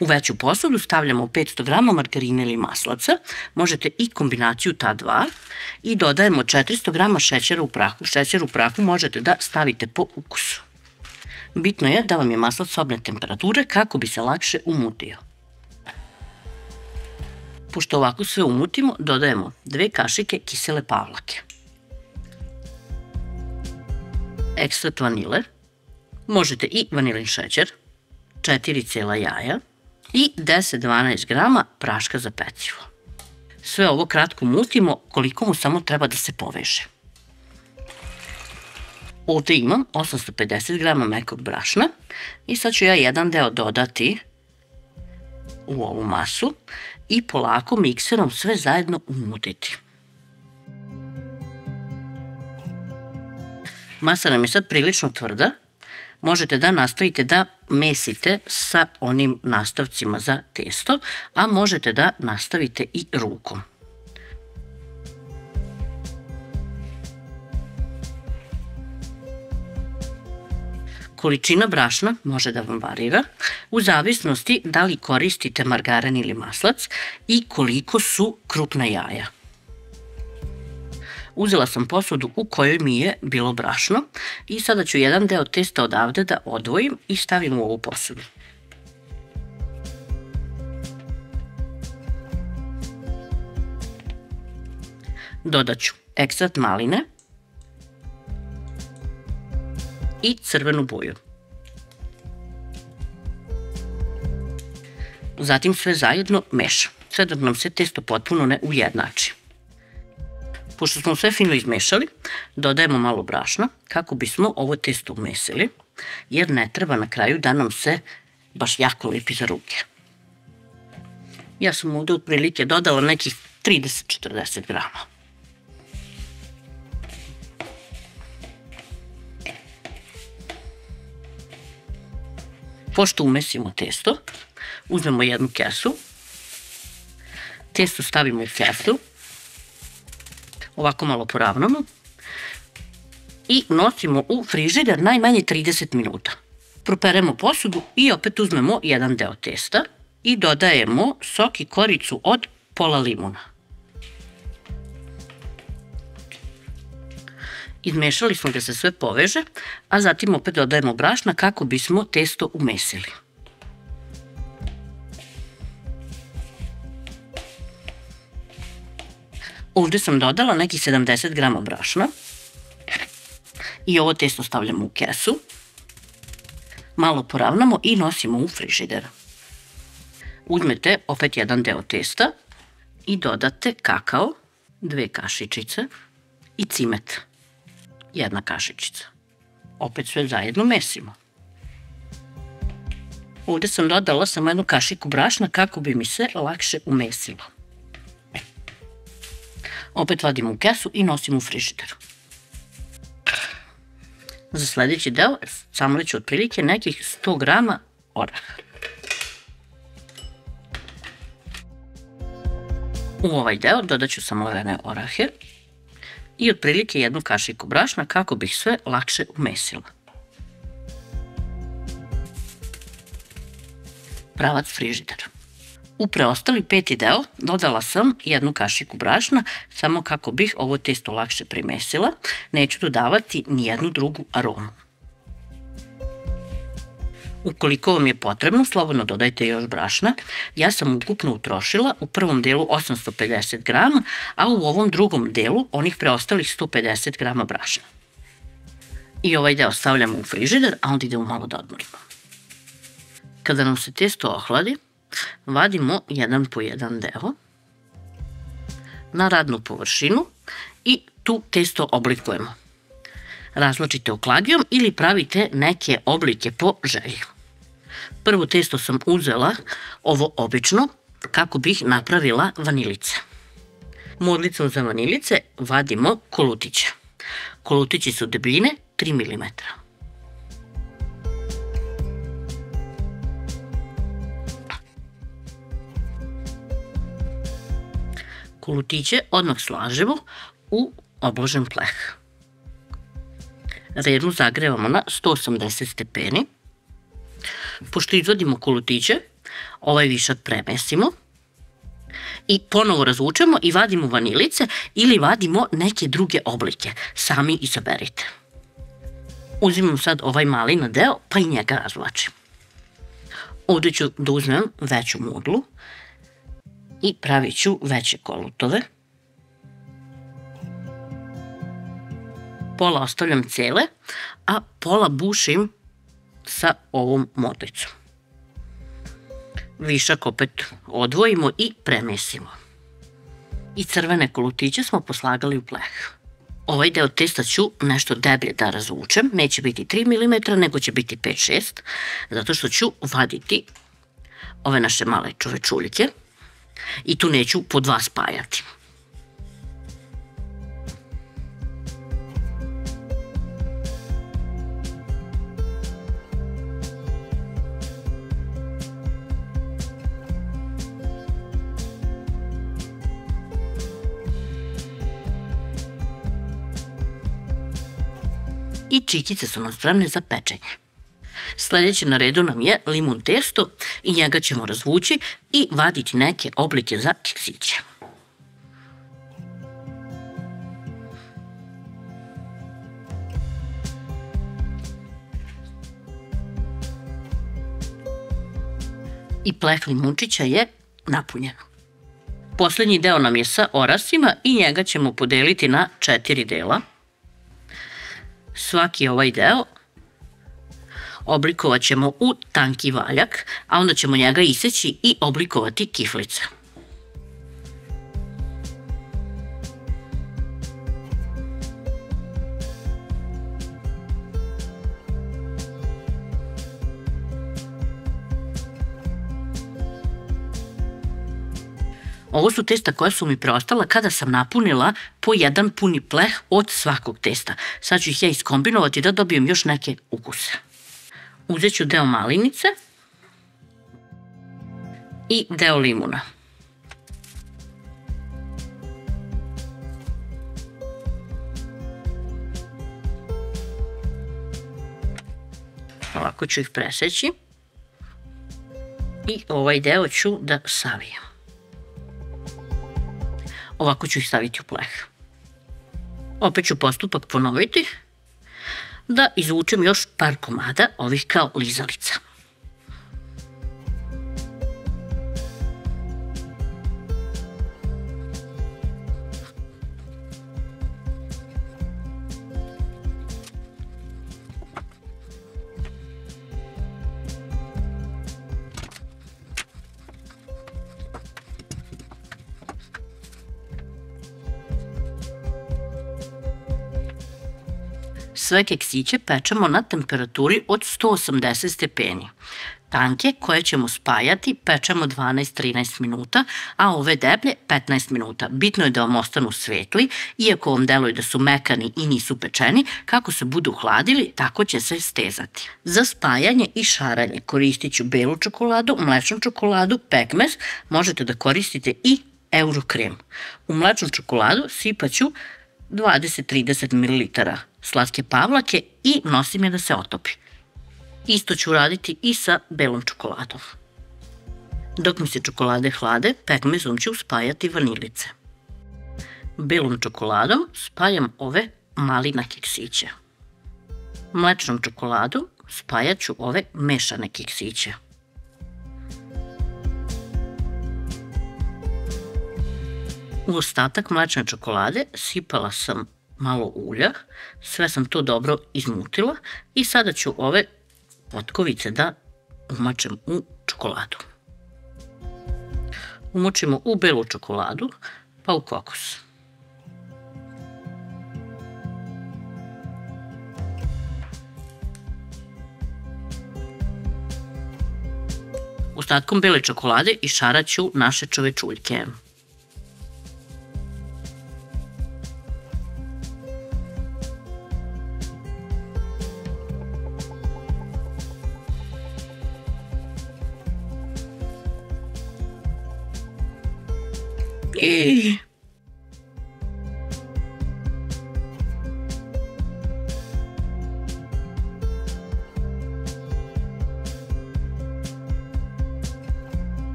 U veću posudu stavljamo 500 g margarina ili maslaca, možete i kombinaciju ta dva, i dodajemo 400 g šećera u prahu. Šećer u prahu možete da stavite po ukusu. Bitno je da vam je maslac sobne temperature kako bi se lakše umutio. Pošto ovako sve umutimo, dodajemo 2 kašike kisele pavlake, ekstrakt vanile, možete i vanilin šećer, 4 cela jaja i 10-12 g praška za pecivo. Sve ovo kratko mutimo koliko mu samo treba da se poveže. Ovde imam 850 g mekog brašna i sad ću ja jedan deo dodati u ovu masu i polako mikserom sve zajedno umutiti. Masa nam je sad prilično tvrda, možete da nastavite da mesite sa onim nastavcima za testo, a možete da nastavite i rukom. Količina brašna može da vam varira u zavisnosti da li koristite margarin ili maslac i koliko su krupna jaja. Uzela sam posudu u kojoj mi je bilo brašno i sada ću jedan deo testa odavde da odvojim i stavim u ovu posudu. Dodat ću ekstrakt maline i crvenu boju. Zatim sve zajedno mešam, sve dok nam se testo potpuno ne ujednači. Pošto smo sve fino izmešali, dodajemo malo brašna kako bismo ovo testo umesili, jer ne treba na kraju da nam se baš jako lepi za ruke. Ja sam ovde otprilike dodala nekih 30-40 grama. Pošto umesimo testo, uzmemo jednu kesu, testo stavimo u kesu, ovako malo poravnamo i nosimo u frižider najmanje 30 minuta. Properemo posudu i opet uzmemo jedan deo testa i dodajemo sok i koricu od pola limuna. Izmešali smo da se sve poveže, a zatim opet dodajemo brašna kako bismo testo umesili. Ovde sam dodala nekih 70 g brašna i ovo testo stavljamo u kesu, malo poravnamo i nosimo u frižider. Uzmete opet jedan deo testa i dodate kakao, 2 kašičice i cimet, 1 kašičica. Opet sve zajedno mesimo. Ovde sam dodala samo 1 kašiku brašna kako bi mi se lakše umesilo. Opet vadimo u kesu i nosimo u frižider. Za sledeći deo samleću otprilike nekih 100 g oraha. U ovaj deo dodat ću samorene orahe i otprilike 1 kašiku brašna kako bih sve lakše umesila. Pravac frižider. U preostali 5. deo dodala sam 1 kašiku brašna samo kako bih ovo testo lakše primesila. Neću dodavati nijednu drugu aromu. Ukoliko vam je potrebno, slobodno dodajte još brašna. Ja sam ukupno utrošila u prvom delu 850 g, a u ovom drugom delu onih preostalih 150 g brašna. I ovaj deo stavljamo u frižider, a onda idemo malo da odmorimo. Kada nam se testo ohladi, vadimo jedan po jedan deo na radnu površinu i tu testo oblikujemo. Razvlačite oklagijom ili pravite neke oblike po želji. Prvo testo sam uzela ovo obično kako bih napravila vanilice. Modlicom za vanilice vadimo kolutiće. Kolutići su debljine 3 mm. Kolutiće odmah slažemo u obložen pleh. Rednu zagrevamo na 180 stepeni. Pošto izvadimo kolutiće, Ovaj višak premesimo i ponovo razvučemo i vadimo vanilice ili vadimo neke druge oblike. Sami izaberite. Uzimam sad ovaj malina deo pa i njega razvlačim. Ovdje ću da uzmem veću mudlu i pravit ću veće kolutove. Pola ostavljam cele, a pola bušim sa ovom modlicom. Višak opet odvojimo i premesimo. I crvene kolutiće smo poslagali u pleh. Ovaj deo testa ću nešto deblje da razvučem, neće biti 3 mm, nego će biti 5-6, zato što ću vaditi ove naše male čovečuljke i tu neću po 2 spajati. I čikice su nam spremne za pečenje. Sljedeće na redu nam je limun testo i njega ćemo razvući i vaditi neke oblike za keksiće. I pleh limunčića je napunjen. Posljednji deo nam je sa orasima i njega ćemo podeliti na 4 dela. Svaki ovaj deo oblikovat ćemo u tanki valjak, a onda ćemo njega iseći i oblikovati kiflice. Ovo su testa koja su mi preostala kada sam napunila po jedan puni pleh od svakog testa. Sad ću ih ja iskombinovati da dobijem još neke ukuse. Uzet ću deo malinice i deo limuna. Ovako ću ih preseći i ovaj deo ću da savijem. Ovako ću ih staviti u pleh. Opet ću postupak ponoviti da izvučem još par komada ovih kao lizalica. Sve keksiće pečemo na temperaturi od 180 stepeni. Tanke koje ćemo spajati pečemo 12-13 minuta, a ove deblje 15 minuta. Bitno je da vam ostanu svetli, iako vam deluje da su mekani i nisu pečeni, kako se budu hladili, tako će se stezati. Za spajanje i šaranje koristit ću belu čokoladu, mlečnu čokoladu, pekmez, možete da koristite i eurokrem. U mlečnu čokoladu sipat ću 20-30 ml slatke pavlake i nosim je da se otopi. Isto ću raditi i sa belom čokoladom. Dok mi se čokolade hlade, pekmezom ću spajati vanilice. Belom čokoladom spajam ove malina keksiće. Mlečnom čokoladom spajat ću ove mešane keksiće. U ostatak mlečne čokolade sipala sam malo ulja, sve sam to dobro izmutila i sada ću ove potkovice da umačem u čokoladu. Umočimo u belu čokoladu pa u kokos. Ostatkom bele čokolade išarat ću naše čovečuljke.